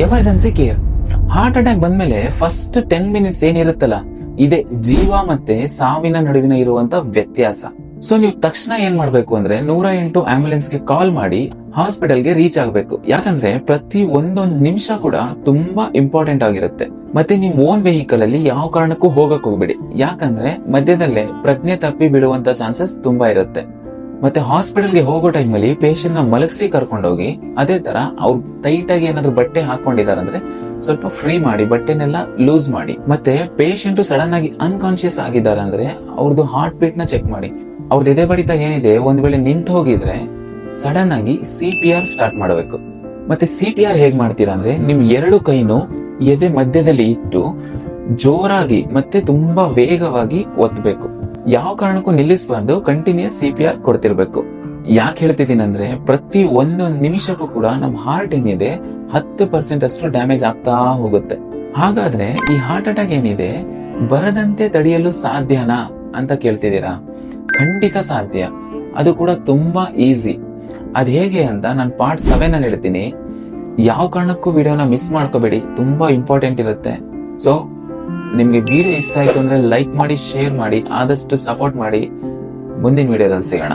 Emergency care. Heart attack ಬಂದ್ಮೇಲೆ first 10 minutes ಏನಿರುತ್ತಲ್ಲ, ಇದೇ ಜೀವ ಮತ್ತೆ ಸಾವಿನ ನಡುವಿನ ಇರುವಂತ ವ್ಯತ್ಯಾಸ. ಸೊ ನೀವು ತಕ್ಷಣ ಏನ್ ಮಾಡ್ಬೇಕು ಅಂದ್ರೆ 108 ಆಂಬ್ಯುಲೆನ್ಸ್ ಗೆ ಕಾಲ್ ಮಾಡಿ ಹಾಸ್ಪಿಟಲ್ಗೆ ರೀಚ್ ಆಗ್ಬೇಕು. ಯಾಕಂದ್ರೆ ಪ್ರತಿ ಒಂದೊಂದು ನಿಮಿಷ ಕೂಡ ತುಂಬಾ ಇಂಪಾರ್ಟೆಂಟ್ ಆಗಿರುತ್ತೆ. ಮತ್ತೆ ನಿಮ್ ಓನ್ ವೆಹಿಕಲ್ ಅಲ್ಲಿ ಯಾವ ಕಾರಣಕ್ಕೂ ಹೋಗಕ್ ಹೋಗ್ಬೇಡಿ, ಯಾಕಂದ್ರೆ ಮಧ್ಯದಲ್ಲೇ ಪ್ರಜ್ಞೆ ತಪ್ಪಿ ಬೀಳುವಂತ ಚಾನ್ಸಸ್ ತುಂಬಾ ಇರುತ್ತೆ. ಮತ್ತೆ ಹಾಸ್ಪಿಟಲ್ಗೆ ಹೋಗೋ ಟೈಮಲ್ಲಿ ಪೇಷಂಟ್ ನ ಮಲಗಿಸಿ ಕರ್ಕೊಂಡೋಗಿ, ಅದೇ ತರ ಅವ್ರು ಟೈಟ್ ಆಗಿ ಏನಾದ್ರು ಬಟ್ಟೆ ಹಾಕೊಂಡಿದಾರಂದ್ರೆ ಸ್ವಲ್ಪ ಫ್ರೀ ಮಾಡಿ, ಬಟ್ಟೆನೆಲ್ಲ ಲೂಸ್ ಮಾಡಿ. ಮತ್ತೆ ಪೇಷಂಟ್ ಸಡನ್ ಆಗಿ ಅನ್ಕಾನ್ಶಿಯಸ್ ಆಗಿದ್ದಾರೆ ಅಂದ್ರೆ ಅವ್ರದ್ದು ಹಾರ್ಟ್ ಬೀಟ್ ನ ಚೆಕ್ ಮಾಡಿ. ಅವ್ರದ್ದು ಎದೆ ಬಡಿತ ಏನಿದೆ ಒಂದ್ ವೇಳೆ ನಿಂತು ಹೋಗಿದ್ರೆ ಸಡನ್ ಆಗಿ CPR ಸ್ಟಾರ್ಟ್ ಮಾಡಬೇಕು. ಮತ್ತೆ CPR ಹೇಗ್ ಮಾಡ್ತೀರಾ ಅಂದ್ರೆ, ನಿಮ್ 2 ಕೈನು ಎದೆ ಮಧ್ಯದಲ್ಲಿ ಇಟ್ಟು ಜೋರಾಗಿ ಮತ್ತೆ ತುಂಬಾ ವೇಗವಾಗಿ ಒತ್ತಬೇಕು. ಯಾವ ಕಾರಣಕ್ಕೂ ನಿಲ್ಲಿಸಬಾರ್ದು, ಕಂಟಿನ್ಯೂಸ್ CPR ಕೊಡ್ತಿರ್ಬೇಕು. ಯಾಕೆ ಹೇಳ್ತಿದ್ದೀನಿ ಅಂದ್ರೆ, ಪ್ರತಿ ಒಂದೊಂದು ನಿಮಿಷಕ್ಕೂ ಕೂಡ ನಮ್ ಹಾರ್ಟ್ ಏನಿದೆ 10% ಅಷ್ಟು ಡ್ಯಾಮೇಜ್ ಆಗ್ತಾ ಹೋಗುತ್ತೆ. ಹಾಗಾದ್ರೆ ಈ ಹಾರ್ಟ್ ಅಟ್ಯಾಕ್ ಏನಿದೆ ಬರದಂತೆ ತಡೆಯಲು ಸಾಧ್ಯನಾ ಅಂತ ಕೇಳ್ತಿದ್ದೀರಾ? ಖಂಡಿತ ಸಾಧ್ಯ. ಅದು ಕೂಡ ತುಂಬಾ ಈಸಿ. ಅದ್ ಹೇಗೆ ಅಂತ ನಾನು ಪಾರ್ಟ್ 7 ಅಲ್ಲಿ ಹೇಳ್ತೀನಿ. ಯಾವ ಕಾರಣಕ್ಕೂ ವಿಡಿಯೋನ ಮಿಸ್ ಮಾಡ್ಕೋಬೇಡಿ, ತುಂಬಾ ಇಂಪಾರ್ಟೆಂಟ್ ಇರುತ್ತೆ. ಸೊ ನಿಮ್ಗೆ ವಿಡಿಯೋ ಇಷ್ಟ ಆಯ್ತು ಅಂದ್ರೆ ಲೈಕ್ ಮಾಡಿ, ಶೇರ್ ಮಾಡಿ, ಆದಷ್ಟು ಸಪೋರ್ಟ್ ಮಾಡಿ. ಮುಂದಿನ ವಿಡಿಯೋದಲ್ಲಿ ಸಿಗೋಣ.